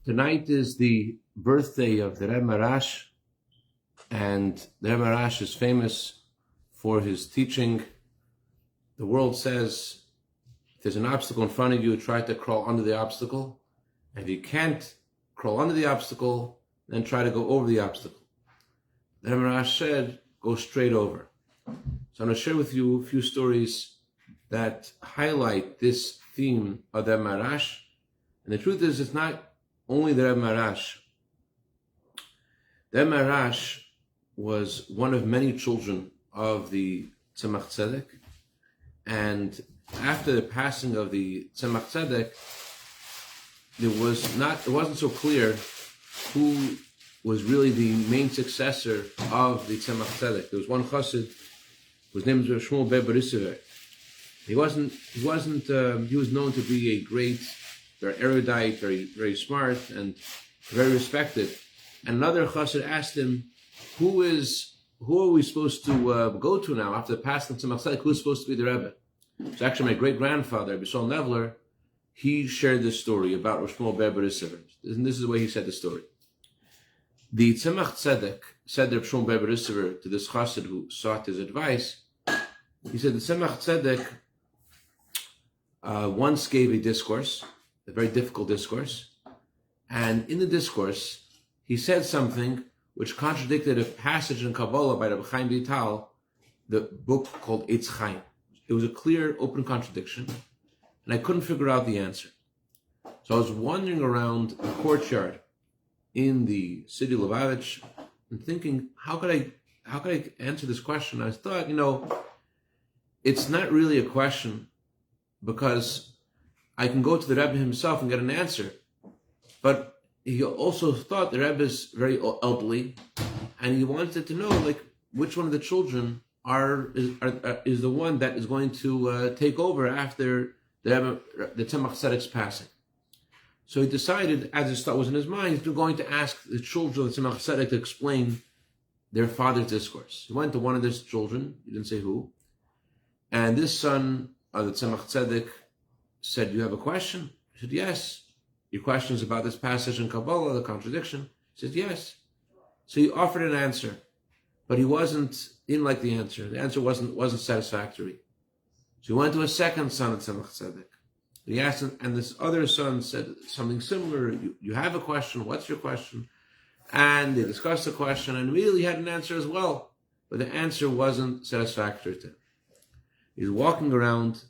Tonight is the birthday of the Rebbe Maharash, and the Rebbe Maharash is famous for his teaching. The world says, if there's an obstacle in front of you, try to crawl under the obstacle. And if you can't crawl under the obstacle, then try to go over the obstacle. The Rebbe Maharash said, go straight over. So I'm going to share with you a few stories that highlight this theme of the Rebbe Maharash. And the truth is, it's not only the Rebbe Maharash. The Rebbe Maharash was one of many children of the Tzemach Tzedek, and after the passing of the Tzemach Tzedek, it wasn't so clear who was really the main successor of the Tzemach Tzedek. There was one chassid whose name was Shmuel Bezalel. He was known to be a great, very erudite, very, very smart, and very respected. And another chassid asked him, who are we supposed to go to now after the passing of Tzemach Tzedek? Who's supposed to be the Rebbe? So actually my great-grandfather, Rabbi Moshe Levin, he shared this story about Rosh Shmuel Bezalel. And this is the way he said the story. The Tzemach Tzedek said to Rosh Shmuel Bezalel, to this chassid who sought his advice, he said the Tzemach Tzedek once gave a discourse, a very difficult discourse, and in the discourse, he said something which contradicted a passage in Kabbalah by Rabbi Chaim Vital, the book called Eitz Chaim. It was a clear, open contradiction, and I couldn't figure out the answer. So I was wandering around the courtyard in the city of Lubavitch and thinking, how could I answer this question? I thought, it's not really a question, because I can go to the Rebbe himself and get an answer. But he also thought the Rebbe is very elderly, and he wanted to know, which one of the children is the one that is going to take over after the Tzemach Tzedek's passing. So he decided, as his thought was in his mind, he's going to ask the children of the Tzemach Tzedek to explain their father's discourse. He went to one of his children, he didn't say who, and this son of the Tzemach Tzedek said, "You have a question?" He said, "Yes." "Your question is about this passage in Kabbalah, the contradiction?" He said, "Yes." So he offered an answer, but he didn't like the answer. The answer wasn't satisfactory. So he went to a second son of Tzemach Tzedek. He asked him, and this other son said something similar. You have a question? What's your question? And they discussed the question, and immediately had an answer as well, but the answer wasn't satisfactory to him. He's walking around,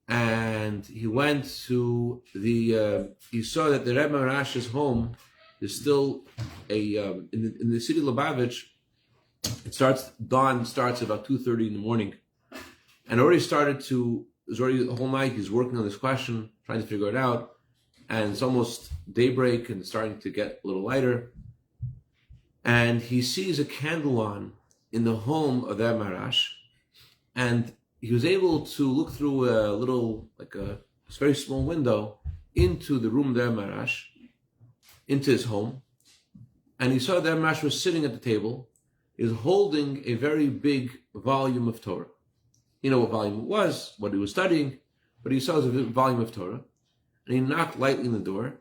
and he went to he saw that the Rebbe Maharash's home is still in the city of Lubavitch. Dawn starts about 2:30 in the morning, and it was already the whole night he's working on this question, trying to figure it out, and it's almost daybreak and it's starting to get a little lighter, and he sees a candle on in the home of the Rebbe Maharash, and he was able to look through a little, a very small window into the room of the Rebbe Maharash, into his home, and he saw that the Rebbe Maharash was sitting at the table. He was holding a very big volume of Torah. You know what volume it was, what he was studying, but he saw it was a big volume of Torah, and he knocked lightly on the door.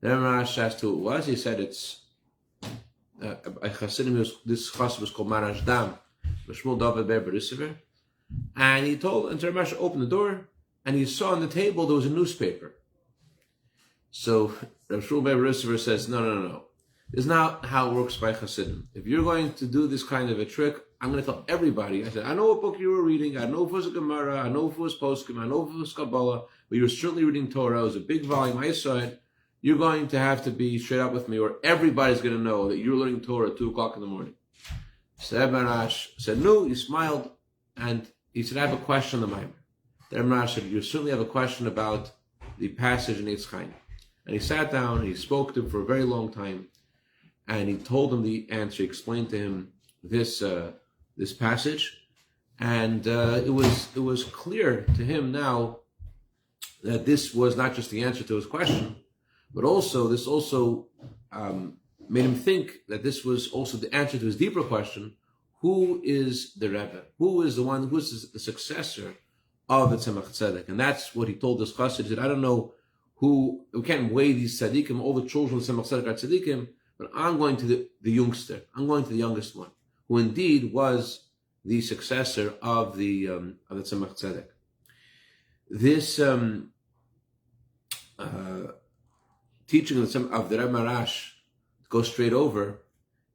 The Rebbe Maharash asked who it was. He said it's a chassid. This chassid was called Maharash Dam, Shmuel David Bezalel. And he told, and the Rebbe Maharash opened the door, and he saw on the table there was a newspaper. So Rabbi Shmuel Bezalel says, no. This is not how it works by Chassidim. If you're going to do this kind of a trick, I'm going to tell everybody. I said, I know what book you were reading. I know if it was a Gemara. I know if it was Poskim. I know if it was Kabbalah. But you were certainly reading Torah. It was a big volume. I saw it. You're going to have to be straight up with me, or everybody's going to know that you're learning Torah at 2 o'clock in the morning. So Rebbe Maharash said, no. He smiled, and he said, I have a question on the Maimer. The Rebbe Maharash said, you certainly have a question about the passage in Eitz Chaim. And he sat down, and he spoke to him for a very long time, and he told him the answer. He explained to him this passage, and it was clear to him now that this was not just the answer to his question, but this also made him think that this was also the answer to his deeper question: who is the Rebbe? Who is the successor of the Tzemach Tzedek? And that's what he told this chassid. He said, I don't know who, we can't weigh these tzaddikim, all the children of the Tzemach Tzedek are tzaddikim, but I'm going to the youngster. I'm going to the youngest one, who indeed was the successor of the Tzemach Tzedek. This teaching of the Rebbe Maharash, go straight over,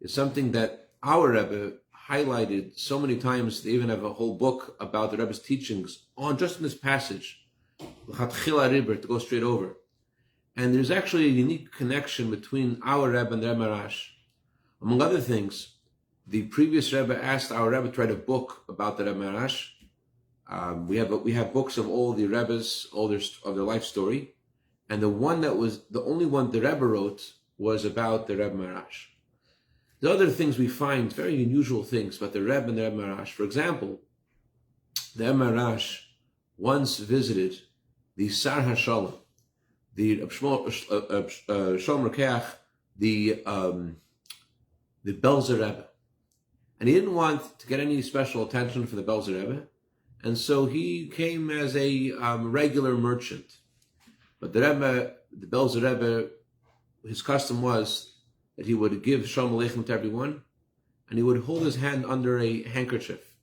is something that our Rebbe highlighted so many times. They even have a whole book about the Rebbe's teachings on just in this passage, to go straight over. And there's actually a unique connection between our Rebbe and the Rebbe Maharash. Among other things, the previous Rebbe asked our Rebbe to write a book about the Rebbe Maharash. We have books of all the Rebbes, all of their life story, and the only one the Rebbe wrote was about the Rebbe Maharash. The other things we find, very unusual things about the Rebbe and the Rebbe Maharash. For example, the Rebbe Maharash once visited the Sar HaShalom, the Shalom Rekeach, the Belzer Rebbe. And he didn't want to get any special attention for the Belzer Rebbe, and so he came as a regular merchant. But the Rebbe, the Belzer Rebbe, his custom was that he would give Shalom Aleichem to everyone, and he would hold his hand under a handkerchief.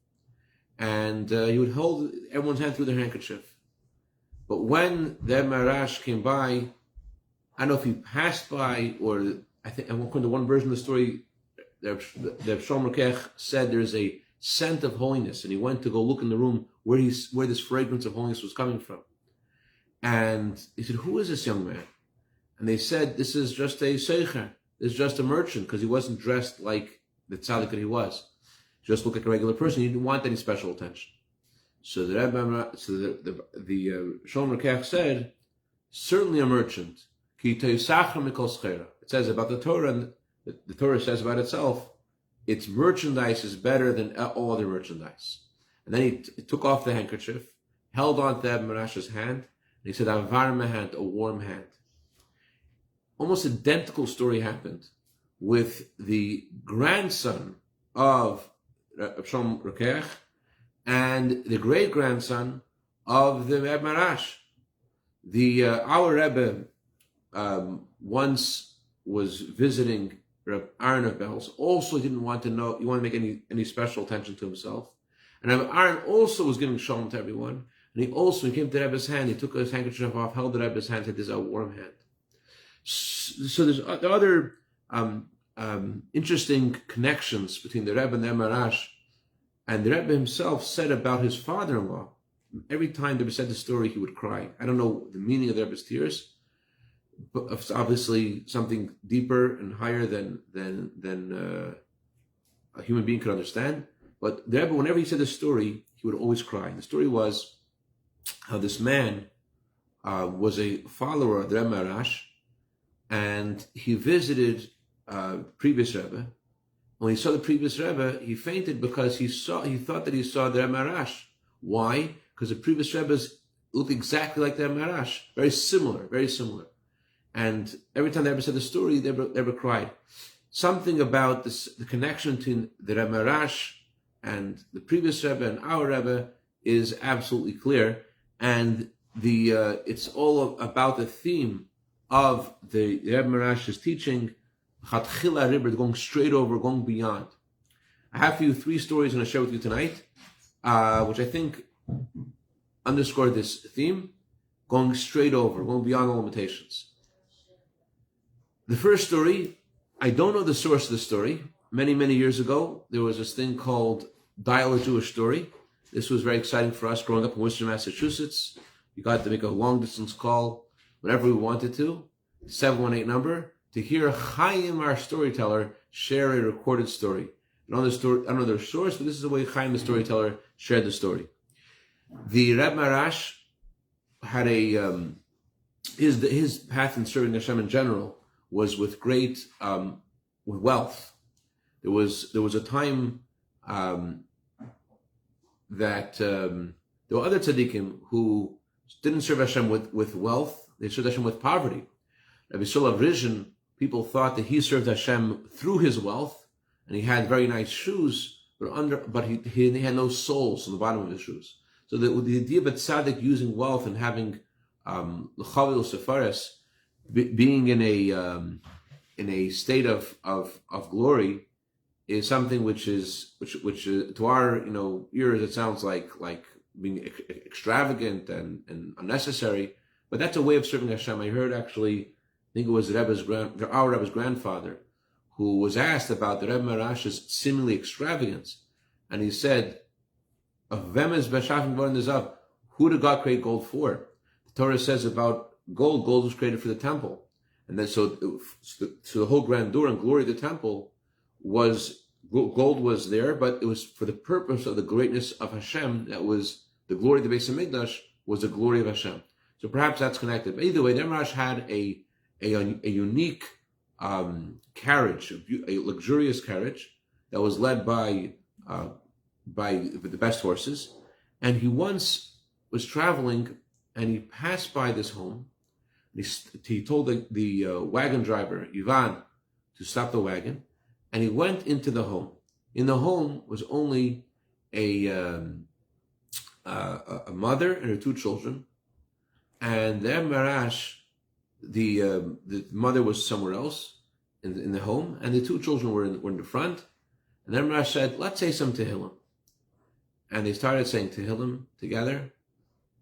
And he would hold everyone's hand through their handkerchief. But when the Maharash came by, I don't know if he passed by, or I think, according to one version of the story, the Shalom Rekeach said there's a scent of holiness, and he went to go look in the room where this fragrance of holiness was coming from. And he said, "Who is this young man?" And they said, "This is just a seicher. This is just a merchant," because he wasn't dressed like the tzaddik that he was. He just looked like a regular person. He didn't want any special attention. So the Shalom Rekeach said, "Certainly a merchant. It says about the Torah, and the Torah says about itself, its merchandise is better than all other merchandise." And then he took off the handkerchief, held on to Rebbe Maharash's hand, and he said, "A varme hand, a warm hand." Almost identical story happened with the grandson of Shalom Rekeach and the great-grandson of the Rebbe Maharash. Our Rebbe once was visiting Rabbi Aaron of Belz. Also didn't want to know, he wanted to make any special attention to himself. And Rabbi Aaron also was giving shalom to everyone. And he came to the Rebbe's hand, he took his handkerchief off, held the Rebbe's hand, said, "This is a warm hand." So there's other interesting connections between the Rebbe and the Maharash. And the Rebbe himself said about his father-in-law, every time the Rebbe said the story, he would cry. I don't know the meaning of the Rebbe's tears, but it's obviously something deeper and higher than a human being could understand. But the Rebbe, whenever he said the story, he would always cry. The story was how this man was a follower of the Rebbe Maharash, and he visited previous Rebbe. When he saw the previous Rebbe, he fainted because he thought that he saw the Rebbe Maharash. Why? Because the previous Rebbes looked exactly like the Rebbe Maharash, very similar. And every time the Rebbe said the story, the Rebbe cried. Something about the connection between the Rebbe Maharash and the previous Rebbe and our Rebbe is absolutely clear, and it's all about the theme of the Rebbe Maharash's teaching, going straight over, going beyond. I have for you 3 stories I'm going to share with you tonight, which I think underscore this theme, going straight over, going beyond all limitations. The first story, I don't know the source of the story. Many, many years ago, there was this thing called Dial a Jewish Story. This was very exciting for us growing up in Worcester, Massachusetts. We got to make a long-distance call whenever we wanted to, 718 number, to hear Chaim, our storyteller, share a recorded story. I don't know their source, but this is the way Chaim, the storyteller, shared the story. The Rebbe Maharash had his path in serving Hashem in general was with great with wealth. There was a time that there were other tzaddikim who didn't serve Hashem with wealth; they served Hashem with poverty. Rabbi Moshe Levin, people thought that he served Hashem through his wealth, and he had very nice shoes, but he had no soles on the bottom of his shoes. So the idea of a tzaddik using wealth and having l'chavil sefaris, being in a state of glory, is something which to our ears it sounds like being extravagant and unnecessary, but that's a way of serving Hashem. I heard actually, I think it was our Rebbe's grandfather, who was asked about the Rebbe Maharash's seemingly extravagance, and he said, "Of Bais Bezalel, who did God create gold for?" The Torah says about gold. Gold was created for the temple, and then so the whole grandeur and glory of the temple was gold was there, but it was for the purpose of the greatness of Hashem. That was the glory of the Beis Hamikdash was the glory of Hashem. So perhaps that's connected. But either way, the Maharash had a unique carriage, a luxurious carriage that was led by the best horses. And he once was traveling, and he passed by this home. He told the wagon driver, Ivan, to stop the wagon. And he went into the home. In the home was only a mother and her two children. And the Maharash, the mother was somewhere else in the home, and the two children were in the front. And then Maharash said, "Let's say some Tehillim." And they started saying Tehillim together.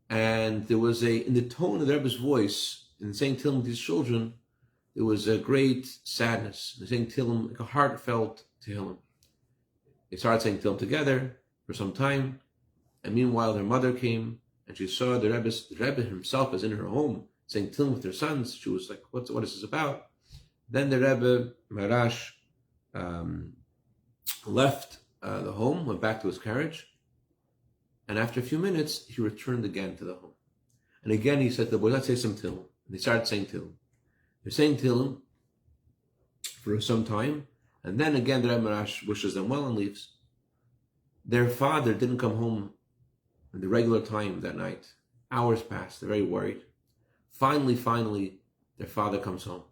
And there was in the tone of the Rebbe's voice, in saying Tehillim with these children, there was a great sadness. They're saying Tehillim, like a heartfelt Tehillim. They started saying Tehillim together for some time. And meanwhile, their mother came, and she saw the Rebbe himself is in her home, saying Tehillim with her sons. She was like, what is this about? Then the Rebbe, Maharash, left the home, went back to his carriage, and after a few minutes, he returned again to the home. And again, he said to the boys, "Let's say some Tehillim." And they started saying Tehillim. They're saying Tehillim for some time, and then again, the Rebbe Maharash wishes them well and leaves. Their father didn't come home at the regular time that night. Hours passed. They're very worried. Finally, their father comes home.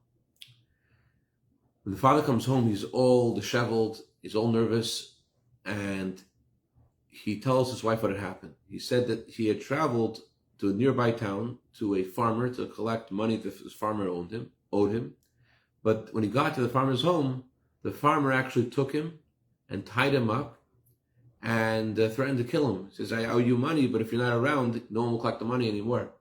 When the father comes home, he's all disheveled, he's all nervous, and he tells his wife what had happened. He said that he had traveled to a nearby town to a farmer to collect money that his farmer owed him. But when he got to the farmer's home, the farmer actually took him and tied him up and threatened to kill him. He says, "I owe you money, but if you're not around, no one will collect the money anymore."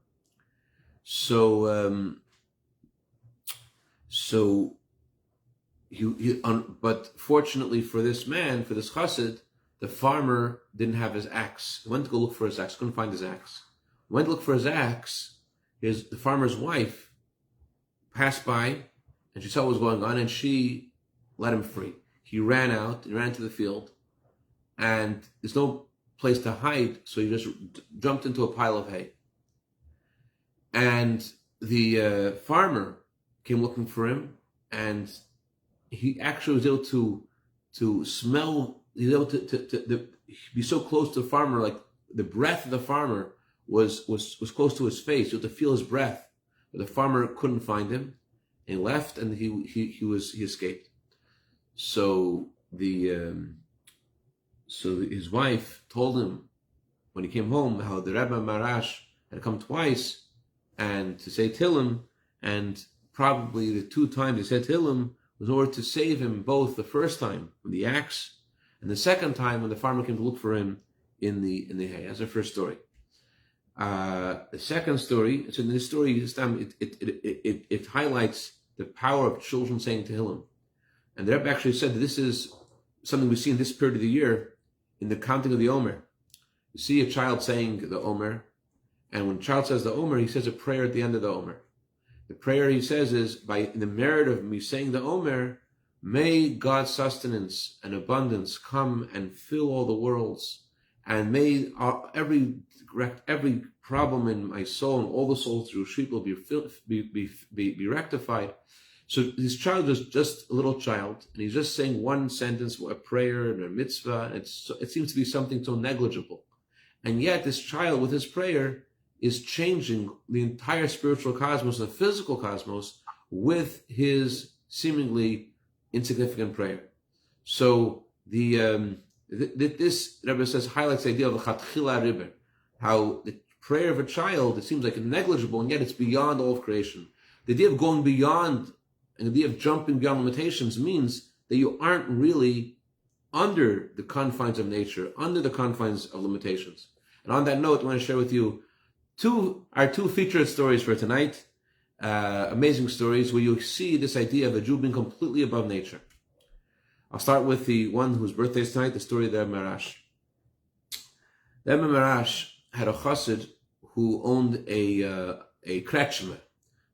But fortunately for this man, for this chassid, the farmer didn't have his axe. He went to go look for his axe, couldn't find his axe. He went to look for his axe. The farmer's wife passed by, and she saw what was going on, and she let him free. He ran out, he ran to the field, and there's no place to hide, so he just jumped into a pile of hay. And the farmer came looking for him, and he actually was able to smell. He was able to be so close to the farmer, like the breath of the farmer was close to his face. You had to feel his breath, but the farmer couldn't find him. And he left, and he escaped. So his wife told him when he came home how the Rebbe Maharash had come twice and to say Tehillim, and probably the two times he said Tehillim was in order to save him, both the first time with the axe and the second time when the farmer came to look for him in the hay. That's the first story. The second story, so in this story, this time it highlights the power of children saying Tehillim. And the Rebbe actually said that this is something we see in this period of the year in the counting of the Omer. You see a child saying the Omer, and when a child says the Omer, he says a prayer at the end of the Omer. The prayer he says is, by the merit of me saying the Omer, may God's sustenance and abundance come and fill all the worlds, and may every problem in my soul and all the souls through sheep will be rectified. So this child is just a little child, and he's just saying one sentence, a prayer and a mitzvah, and it seems to be something so negligible. And yet this child with his prayer is changing the entire spiritual cosmos, the physical cosmos, with his seemingly insignificant prayer. So this Rebbe says highlights the idea of the chatchila Rebbe, how the prayer of a child, it seems like negligible, and yet it's beyond all of creation. The idea of going beyond, and the idea of jumping beyond limitations means that you aren't really under the confines of nature, under the confines of limitations. And on that note, I want to share with you our two featured stories for tonight. Amazing stories where you see this idea of a Jew being completely above nature. I'll start with the one whose birthday is tonight, the story of the Maharash. The Maharash had a chassid who owned a kretschmer,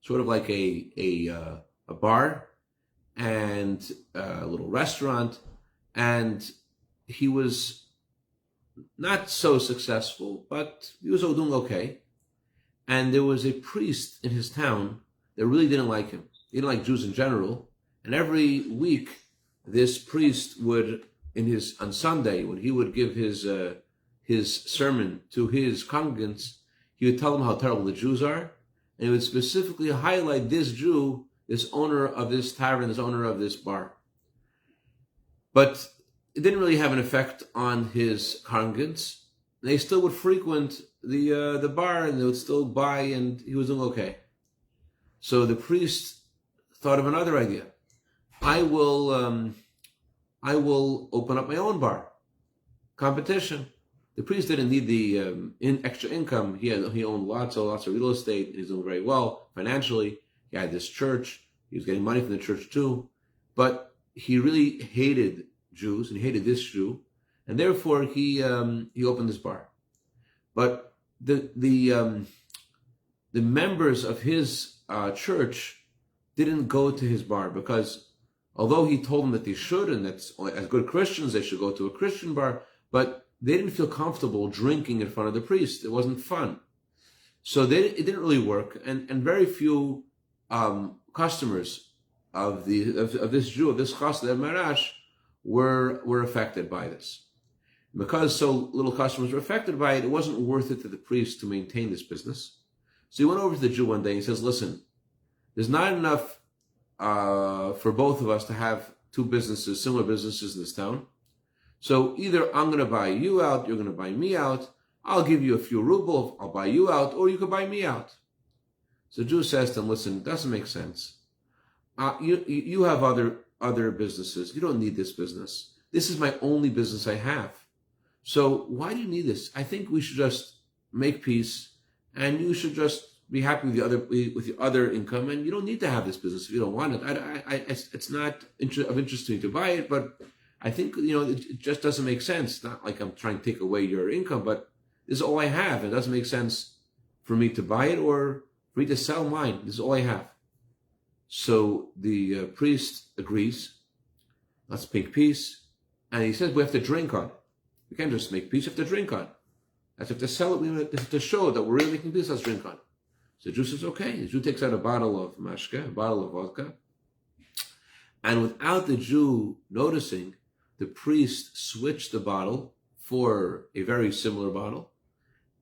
sort of like a bar and a little restaurant, and he was not so successful, but he was doing okay. And there was a priest in his town that really didn't like him. He didn't like Jews in general. And every week, this priest would, on Sunday, when he would give his sermon to his congregants, he would tell them how terrible the Jews are. And he would specifically highlight this Jew, this owner of this tavern, this owner of this bar. But it didn't really have an effect on his congregants. They still would frequent the bar, and they would still buy, and he was doing okay. So the priest thought of another idea. I will open up my own bar. Competition. The priest didn't need the extra income. He owned lots of real estate, and he's doing very well financially. He had this church. He was getting money from the church too. But he really hated Jews, and he hated this Jew, and therefore he opened this bar. But the members of his church didn't go to his bar, because although he told them that they should, and that's as good Christians they should go to a Christian bar, but they didn't feel comfortable drinking in front of the priest. It wasn't fun, so it didn't really work, and very few customers of this Jew, of this chassid Maharash, were affected by this. Because so little customers were affected by it, it wasn't worth it to the priest to maintain this business. So he went over to the Jew one day and he says, listen, there's not enough for both of us to have two businesses, similar businesses in this town. So either I'm going to buy you out, you're going to buy me out, I'll give you a few rubles, I'll buy you out, or you could buy me out. So the Jew says to him, listen, it doesn't make sense. You have other businesses. You don't need this business. This is my only business I have. So why do you need this? I think we should just make peace, and you should just be happy with your other income, and you don't need to have this business if you don't want it. It's not of interest to me to buy it, but I think it just doesn't make sense. Not like I'm trying to take away your income, but this is all I have. It doesn't make sense for me to buy it or for me to sell mine. This is all I have. So the priest agrees. Let's make peace, and he says we have to drink on it. We can't just make peace, we have to drink on it. As if to sell it, we have to show that we're really making peace, let's drink on it. So the Jew says, okay. The Jew takes out a bottle of mashke, a bottle of vodka. And without the Jew noticing, the priest switched the bottle for a very similar bottle.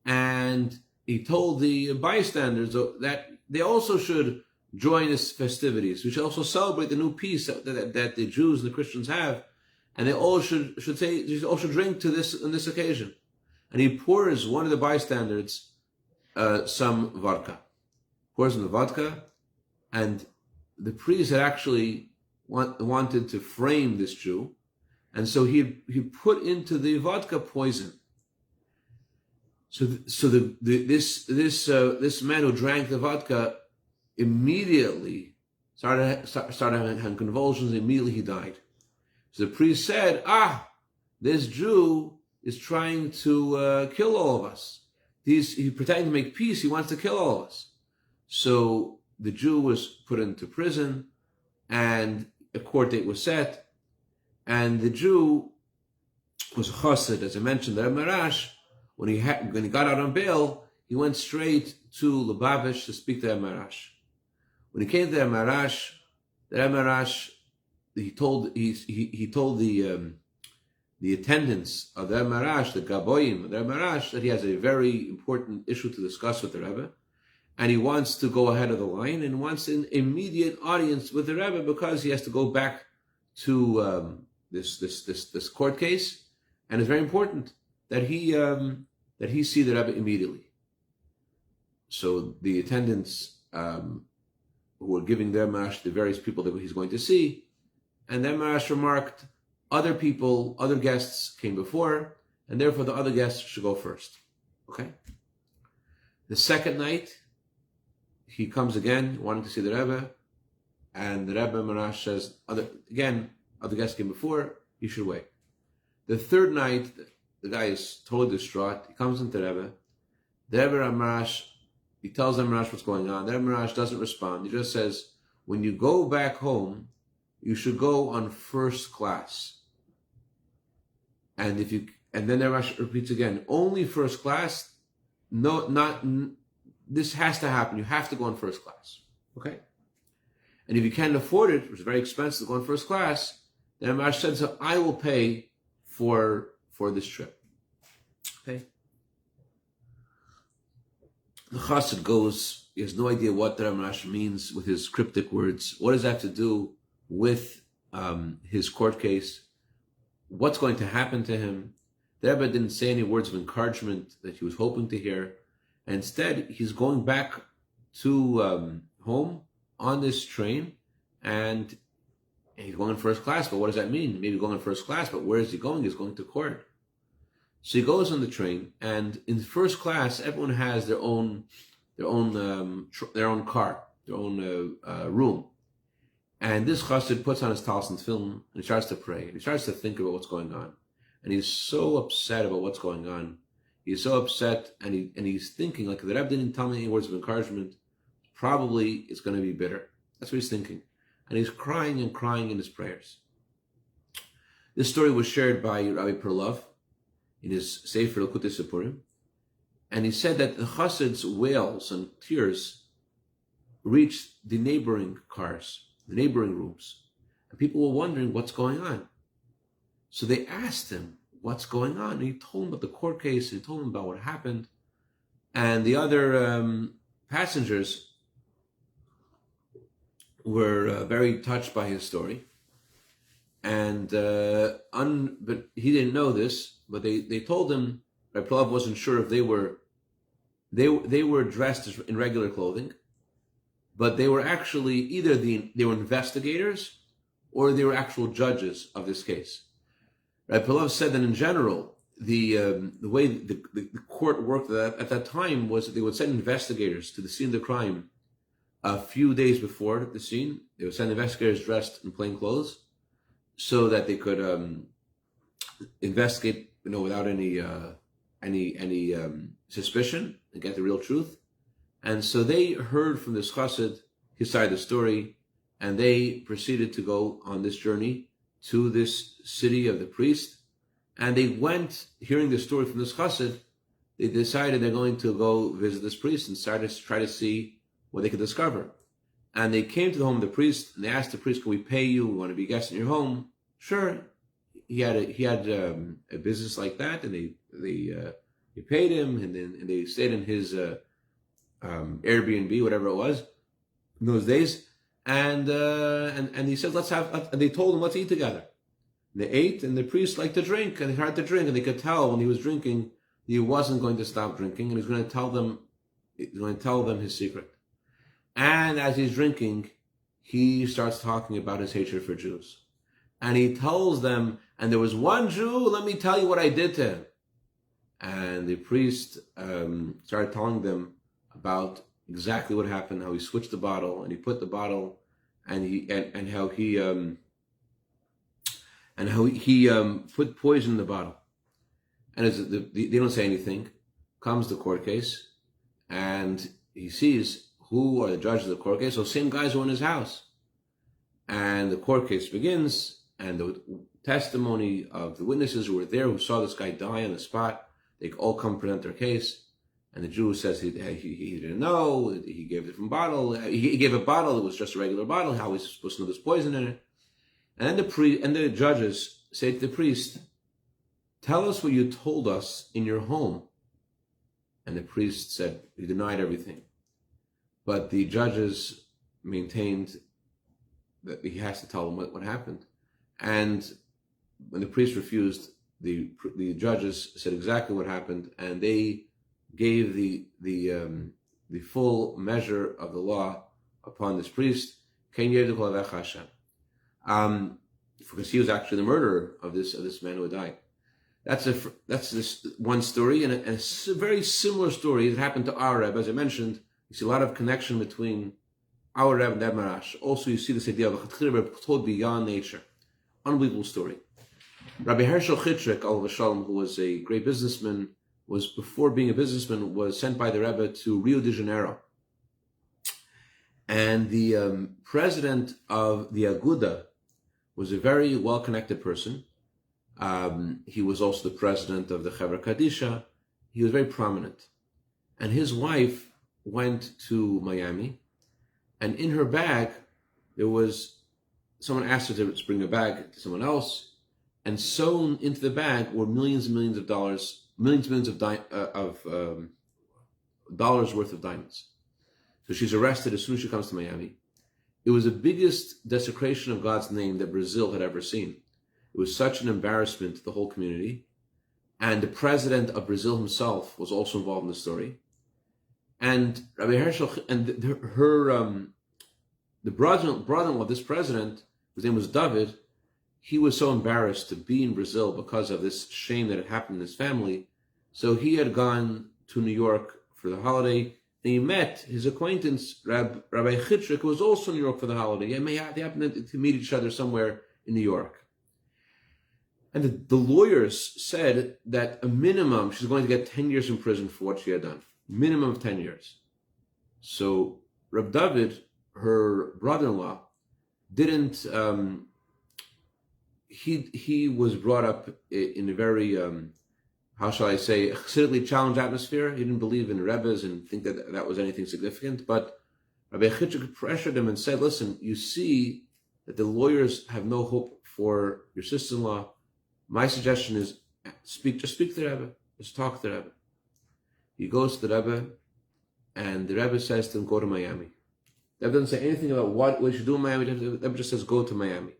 And he told the bystanders that they also should join his festivities. We should also celebrate the new peace that the Jews and the Christians have. And they all should drink to this on this occasion. And he pours one of the bystanders some vodka. Pours him the vodka, and the priest had actually wanted to frame this Jew, and so he put into the vodka poison. So this man who drank the vodka immediately started having convulsions. Immediately he died. So the priest said, this Jew is trying to kill all of us. He's pretending to make peace. He wants to kill all of us. So the Jew was put into prison, and a court date was set. And the Jew was a chassid, as I mentioned, the Maharash. When he got out on bail, he went straight to Lubavitch to speak to the Maharash. When he came to the Maharash, he told the attendants of the Maharash, the Gaboyim of the Maharash, that he has a very important issue to discuss with the Rebbe, and he wants to go ahead of the line and wants an immediate audience with the Rebbe because he has to go back to this court case, and it's very important that he see the Rebbe immediately. So the attendants who were giving their Maharash to the various people that he's going to see, and then Maharash remarked, other guests came before, and therefore the other guests should go first. Okay? The second night, he comes again, wanting to see the Rebbe, and the Rebbe Maharash says, other guests came before, you should wait. The third night, the guy is totally distraught. He comes into the Rebbe. The Rebbe Maharash, he tells the Maharash what's going on. The Rebbe Maharash doesn't respond. He just says, when you go back home, you should go on first class. And then the Maharash repeats again, only first class. This has to happen. You have to go in first class. Okay? And if you can't afford it, which is very expensive to go in first class, then Maharash said, so I will pay for this trip. Okay? The chassid goes, he has no idea what the Maharash means with his cryptic words. What does that have to do with his court case? What's going to happen to him? The Rebbe didn't say any words of encouragement that he was hoping to hear. And instead, he's going back to home on this train, and he's going in first class. But what does that mean? Maybe going in first class, but where is he going? He's going to court. So he goes on the train, and in first class, everyone has their own car, their own room. And this chassid puts on his talis and film, and he starts to pray. And he starts to think about what's going on. And he's so upset about what's going on. He's so upset, and he's thinking, like, the Rebbe didn't tell me any words of encouragement. Probably it's going to be bitter. That's what he's thinking. And he's crying and crying in his prayers. This story was shared by Rabbi Perlov in his Sefer Likutei Sipurim. And he said that the chassid's wails and tears reached the neighboring cars, the neighboring rooms. And people were wondering what's going on. So they asked him, what's going on? And he told them about the court case, and he told them about what happened. And the other passengers were very touched by his story. And but he didn't know this, but they told him, Rabbi Perlov wasn't sure if they were dressed in regular clothing, but they were actually either they were investigators or they were actual judges of this case. Rabbi Perlov said that in general, the way the court worked at that time was that they would send investigators to the scene of the crime a few days before the scene. They would send investigators dressed in plain clothes so that they could investigate, without any suspicion and get the real truth. And so they heard from this chassid his side of the story, and they proceeded to go on this journey to this city of the priest. And they went, hearing the story from this chassid, they decided they're going to go visit this priest and started to try to see what they could discover. And they came to the home of the priest, and they asked the priest, can we pay you? We want to be guests in your home. Sure. He had a business like that, and they paid him, and they stayed in his Airbnb, whatever it was, in those days. And he said, and they told him, let's eat together. And they ate, and the priest liked to drink, and he tried to drink, and they could tell when he was drinking, he wasn't going to stop drinking, and he was going to tell them his secret. And as he's drinking, he starts talking about his hatred for Jews. And he tells them, and there was one Jew, let me tell you what I did to him. And the priest started telling them about exactly what happened, how he switched the bottle, and he put the bottle, and how he put poison in the bottle. And as they don't say anything, comes the court case, and he sees who are the judges of the court case. So same guys were in his house. And the court case begins, and the testimony of the witnesses who were there, who saw this guy die on the spot, they all come present their case. And the Jew says he didn't know, he gave a different bottle. He gave a bottle, it was just a regular bottle, how was he supposed to know there's poison in it? And then the judges say to the priest, tell us what you told us in your home. And the priest said he denied everything. But the judges maintained that he has to tell them what happened. And when the priest refused, the judges said exactly what happened, and they gave the the full measure of the law upon this priest. Because he was actually the murderer of this man who had died. That's this one story, and a very similar story that happened to our Rebbe. As I mentioned, you see a lot of connection between our Rebbe and Maharash. Also, you see this idea of a Rebbe told beyond nature. Unbelievable story. Rabbi Moshe Levin, who was a great businessman, was before being a businessman, was sent by the Rebbe to Rio de Janeiro. And the president of the Aguda was a very well-connected person. He was also the president of the Chevra Kadisha. He was very prominent. And his wife went to Miami, and in her bag, there was, someone asked her to bring a bag to someone else, and sewn into the bag were millions and millions of dollars, millions of dollars worth of diamonds. So she's arrested as soon as she comes to Miami. It was the biggest desecration of God's name that Brazil had ever seen. It was such an embarrassment to the whole community. And the president of Brazil himself was also involved in the story. And Rabbi Herschel, and the brother-in-law of this president, whose name was David, he was so embarrassed to be in Brazil because of this shame that had happened in his family. So he had gone to New York for the holiday, and he met his acquaintance, Rabbi Chitrik, who was also in New York for the holiday. And they happened to meet each other somewhere in New York. And the lawyers said that a minimum, she's going to get 10 years in prison for what she had done. Minimum of 10 years. So Reb David, her brother-in-law, didn't, he was brought up in a very, how shall I say, chassidically challenged atmosphere. He didn't believe in Rebbes and think that was anything significant. But Rabbi Chitrik pressured him and said, listen, you see that the lawyers have no hope for your sister-in-law. My suggestion is just speak to the Rebbe. Just talk to the Rebbe. He goes to the Rebbe, and the Rebbe says to him, go to Miami. The Rebbe doesn't say anything about what we should do in Miami. The Rebbe just says, go to Miami.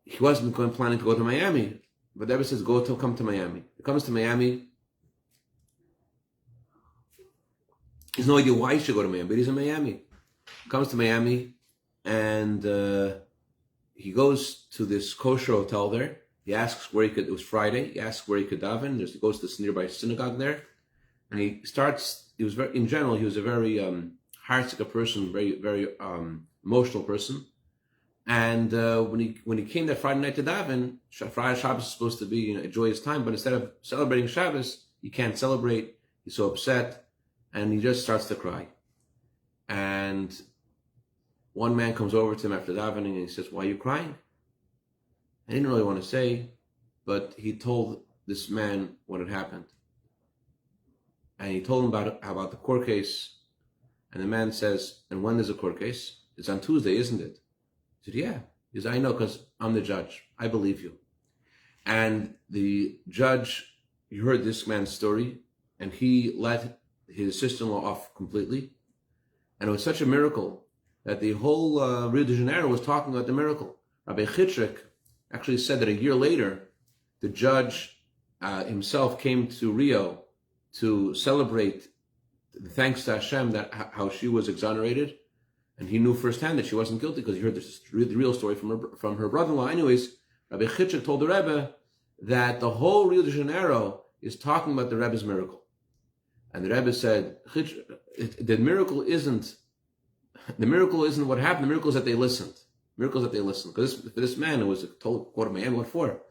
He wasn't planning to go to Miami, but the Rebbe says, come to Miami. He comes to Miami. He has no idea why he should go to Miami, but he's in Miami. He comes to Miami, and he goes to this kosher hotel there. He asks where he could, it was Friday, he asks where he could daven. He goes to this nearby synagogue there. And he was very, in general, he was a very heartsick person, very, very emotional person. And when he came that Friday night to daven, Friday Shabbos is supposed to be a joyous time, but instead of celebrating Shabbos, he can't celebrate. He's so upset, and he just starts to cry. And one man comes over to him after davening, and he says, why are you crying? I didn't really want to say, but he told this man what had happened. And he told him about the court case. And the man says, and when is the court case? It's on Tuesday, isn't it? He said, yeah. He said, I know, because I'm the judge. I believe you. And the judge, he heard this man's story, and he let his sister-in-law off completely. And it was such a miracle that the whole Rio de Janeiro was talking about the miracle. Rabbi Chitrik actually said that a year later, the judge himself came to Rio to celebrate thanks to Hashem that how she was exonerated, and he knew firsthand that she wasn't guilty because he heard the real story from her brother-in-law. Anyways, Rabbi Chitrik told the Rebbe that the whole Rio de Janeiro is talking about the Rebbe's miracle, and the Rebbe said the miracle isn't what happened. The miracle is that they listened. Miracles that they listened. Because for this man, it was told, go to Miami, what for?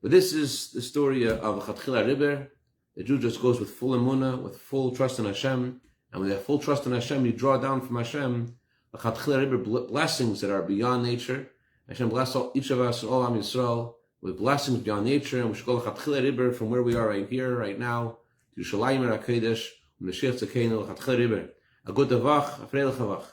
But this is the story of Chatchila Rebbe. The Jew just goes with full emunah, with full trust in Hashem. And with that full trust in Hashem, you draw down from Hashem the Chatchila Rebbe blessings that are beyond nature. Hashem bless each of us, all Am Yisrael, with blessings beyond nature. And we should go to Chatchila Rebbe from where we are right here, right now, to Yerushalayim HaKadosh, Mashiach Tzedekenu, Chatchila Rebbe. A good davach, a freilich davach.